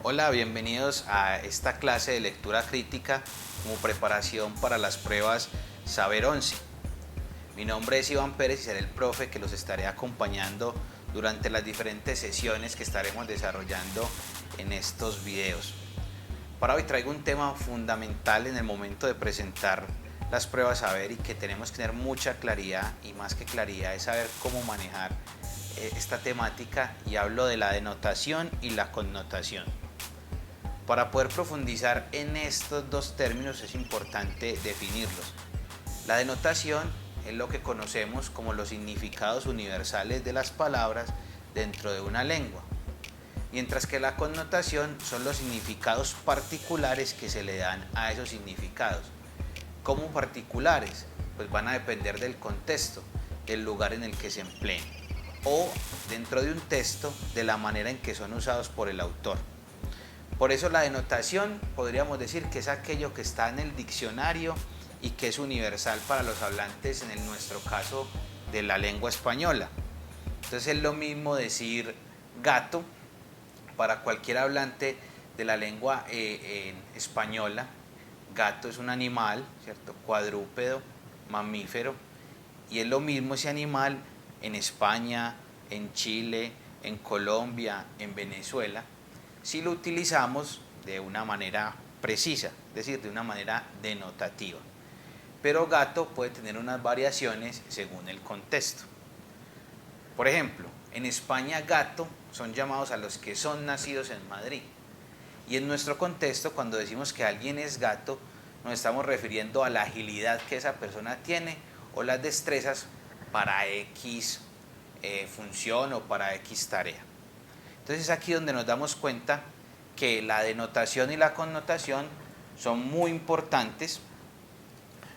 Hola, bienvenidos a esta clase de lectura crítica como preparación para las pruebas Saber 11. Mi nombre es Iván Pérez y seré el profe que los estaré acompañando durante las diferentes sesiones que estaremos desarrollando en estos videos. Para hoy traigo un tema fundamental en el momento de presentar las pruebas Saber y que tenemos que tener mucha claridad, y más que claridad es saber cómo manejar esta temática, y hablo de la denotación y la connotación. Para poder profundizar en estos dos términos es importante definirlos. La denotación es lo que conocemos como los significados universales de las palabras dentro de una lengua, mientras que la connotación son los significados particulares que se le dan a esos significados. ¿Cómo particulares? Pues van a depender del contexto, del lugar en el que se empleen, o dentro de un texto, de la manera en que son usados por el autor. Por eso la denotación podríamos decir que es aquello que está en el diccionario y que es universal para los hablantes, en nuestro caso, de la lengua española. Entonces es lo mismo decir gato para cualquier hablante de la lengua española. Gato es un animal, ¿cierto? Cuadrúpedo, mamífero, y es lo mismo ese animal en España, en Chile, en Colombia, en Venezuela, si lo utilizamos de una manera precisa, es decir, de una manera denotativa. Pero gato puede tener unas variaciones según el contexto. Por ejemplo, en España gato son llamados a los que son nacidos en Madrid. Y en nuestro contexto, cuando decimos que alguien es gato, nos estamos refiriendo a la agilidad que esa persona tiene o las destrezas para X función o para X tarea. Entonces es aquí donde nos damos cuenta que la denotación y la connotación son muy importantes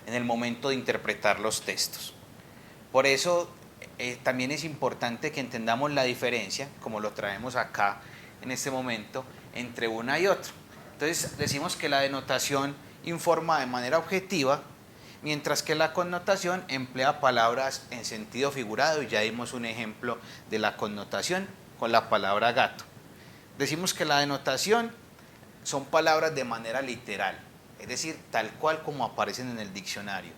en el momento de interpretar los textos. Por eso también es importante que entendamos la diferencia, como lo traemos acá en este momento, entre una y otra. Entonces decimos que la denotación informa de manera objetiva, mientras que la connotación emplea palabras en sentido figurado, y ya dimos un ejemplo de la connotación con la palabra gato. Decimos que la denotación son palabras de manera literal, es decir, tal cual como aparecen en el diccionario,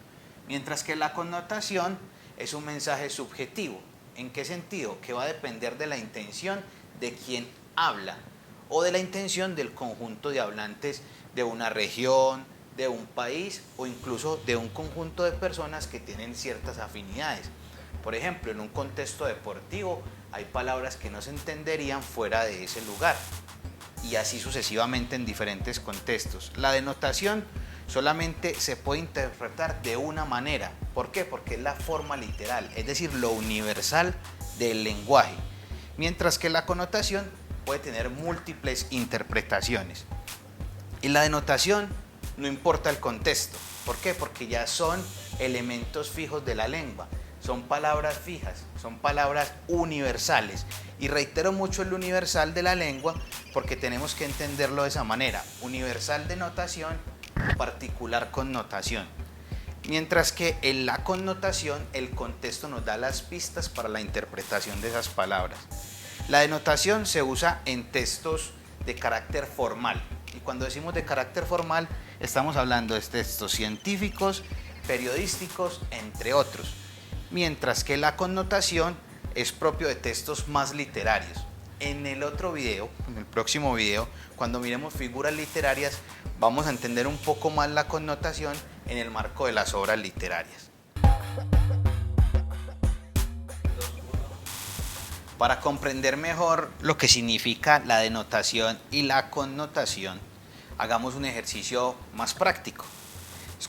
mientras que la connotación es un mensaje subjetivo. ¿En qué sentido? Que va a depender de la intención de quien habla o de la intención del conjunto de hablantes de una región, de un país o incluso de un conjunto de personas que tienen ciertas afinidades. Por ejemplo, en un contexto deportivo hay palabras que no se entenderían fuera de ese lugar, y así sucesivamente en diferentes contextos. La denotación solamente se puede interpretar de una manera. ¿Por qué? Porque es la forma literal, es decir, lo universal del lenguaje, mientras que la connotación puede tener múltiples interpretaciones. Y la denotación no importa el contexto. ¿Por qué? Porque ya son elementos fijos de la lengua. Son palabras fijas, son palabras universales. Y reitero mucho el universal de la lengua porque tenemos que entenderlo de esa manera. Universal denotación, particular connotación. Mientras que en la connotación el contexto nos da las pistas para la interpretación de esas palabras. La denotación se usa en textos de carácter formal. Y cuando decimos de carácter formal, estamos hablando de textos científicos, periodísticos, entre otros. Mientras que la connotación es propio de textos más literarios. En el otro video, en el próximo video, cuando miremos figuras literarias, vamos a entender un poco más la connotación en el marco de las obras literarias. Para comprender mejor lo que significa la denotación y la connotación, hagamos un ejercicio más práctico.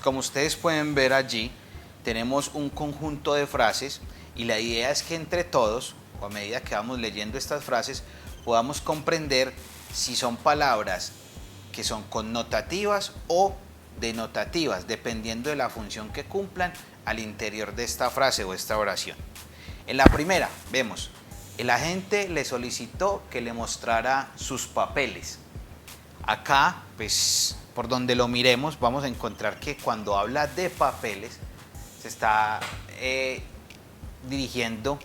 Como ustedes pueden ver allí, tenemos un conjunto de frases y la idea es que entre todos, o a medida que vamos leyendo estas frases, podamos comprender si son palabras que son connotativas o denotativas, dependiendo de la función que cumplan al interior de esta frase o esta oración. En la primera, vemos, el agente le solicitó que le mostrara sus papeles. Acá, pues, por donde lo miremos, vamos a encontrar que cuando habla de papeles, se está dirigiendo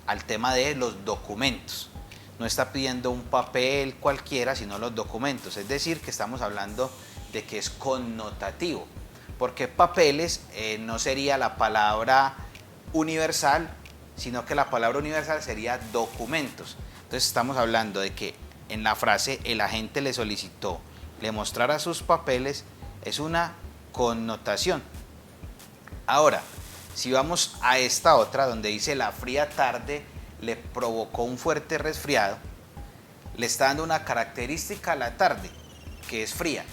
al tema de los documentos. no está pidiendo un papel cualquiera, sino los documentos. Es decir, que estamos hablando de que es connotativo, porque papeles no sería la palabra universal, sino que la palabra universal sería documentos. Entonces estamos hablando de que en la frase el agente le solicitó le mostrara sus papeles, es una connotación. Ahora, si vamos a esta otra donde dice la fría tarde le provocó un fuerte resfriado, le está dando una característica a la tarde, que es fría.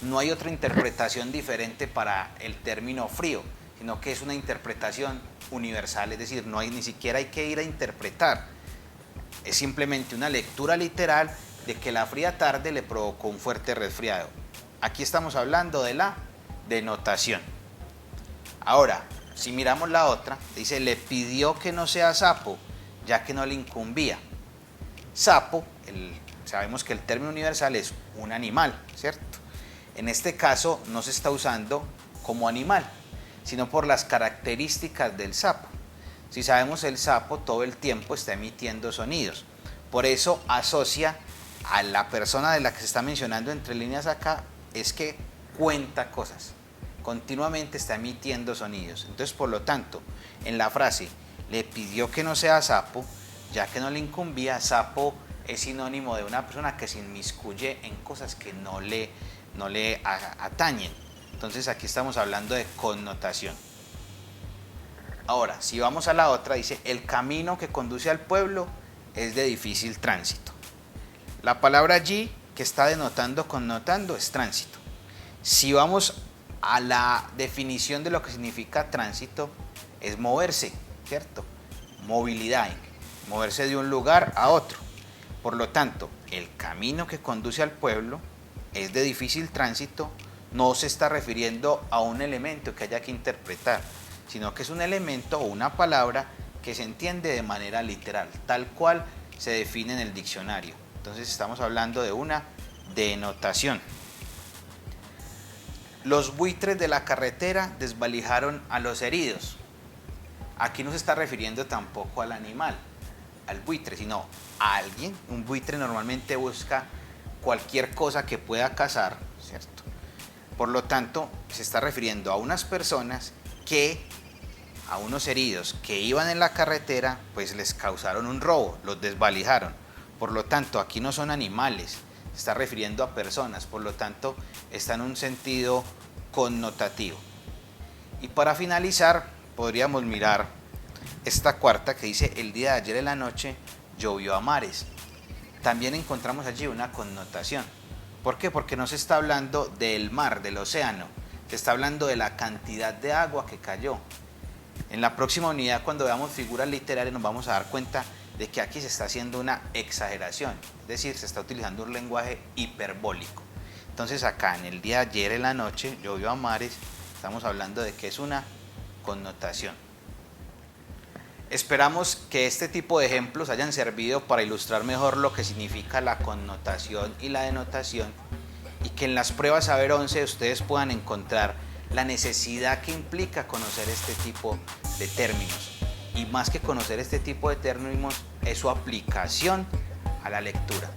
No hay otra interpretación diferente para el término frío, sino que es una interpretación universal, es decir, no hay, ni siquiera hay que ir a interpretar. Es simplemente una lectura literal de que la fría tarde le provocó un fuerte resfriado. Aquí estamos hablando de la denotación. Ahora, si miramos la otra, dice, le pidió que no sea sapo, ya que no le incumbía. Sapo, sabemos que el término universal es un animal, ¿cierto? En este caso no se está usando como animal, sino por las características del sapo. Si sabemos, el sapo todo el tiempo está emitiendo sonidos. Por eso asocia a la persona de la que se está mencionando entre líneas acá, es que cuenta cosas. Continuamente está emitiendo sonidos. Entonces, por lo tanto, en la frase, le pidió que no sea sapo, ya que no le incumbía, sapo es sinónimo de una persona que se inmiscuye en cosas que no le atañen. Entonces, aquí estamos hablando de connotación. Ahora, si vamos a la otra, dice, el camino que conduce al pueblo es de difícil tránsito. La palabra allí, que está denotando, connotando, es tránsito. Si vamos a la definición de lo que significa tránsito, es moverse, ¿cierto? Movilidad, moverse de un lugar a otro. Por lo tanto, el camino que conduce al pueblo es de difícil tránsito, no se está refiriendo a un elemento que haya que interpretar, sino que es un elemento o una palabra que se entiende de manera literal, tal cual se define en el diccionario. Entonces estamos hablando de una denotación. Los buitres de la carretera desvalijaron a los heridos. Aquí no se está refiriendo tampoco al animal, al buitre, sino a alguien. Un buitre normalmente busca cualquier cosa que pueda cazar, ¿cierto? Por lo tanto, se está refiriendo a unas personas a unos heridos que iban en la carretera, pues les causaron un robo, los desvalijaron. Por lo tanto, aquí no son animales, se está refiriendo a personas, por lo tanto, está en un sentido connotativo. Y para finalizar, podríamos mirar esta cuarta que dice, el día de ayer en la noche llovió a mares. También encontramos allí una connotación. ¿Por qué? Porque no se está hablando del mar, del océano, se está hablando de la cantidad de agua que cayó. En la próxima unidad, cuando veamos figuras literarias, nos vamos a dar cuenta de que aquí se está haciendo una exageración, es decir, se está utilizando un lenguaje hiperbólico. Entonces acá, en el día de ayer en la noche llovió a mares, estamos hablando de que es una connotación. Esperamos que este tipo de ejemplos hayan servido para ilustrar mejor lo que significa la connotación y la denotación, y que en las pruebas Saber 11 ustedes puedan encontrar la necesidad que implica conocer este tipo de términos. Y más que conocer este tipo de términos, es su aplicación a la lectura.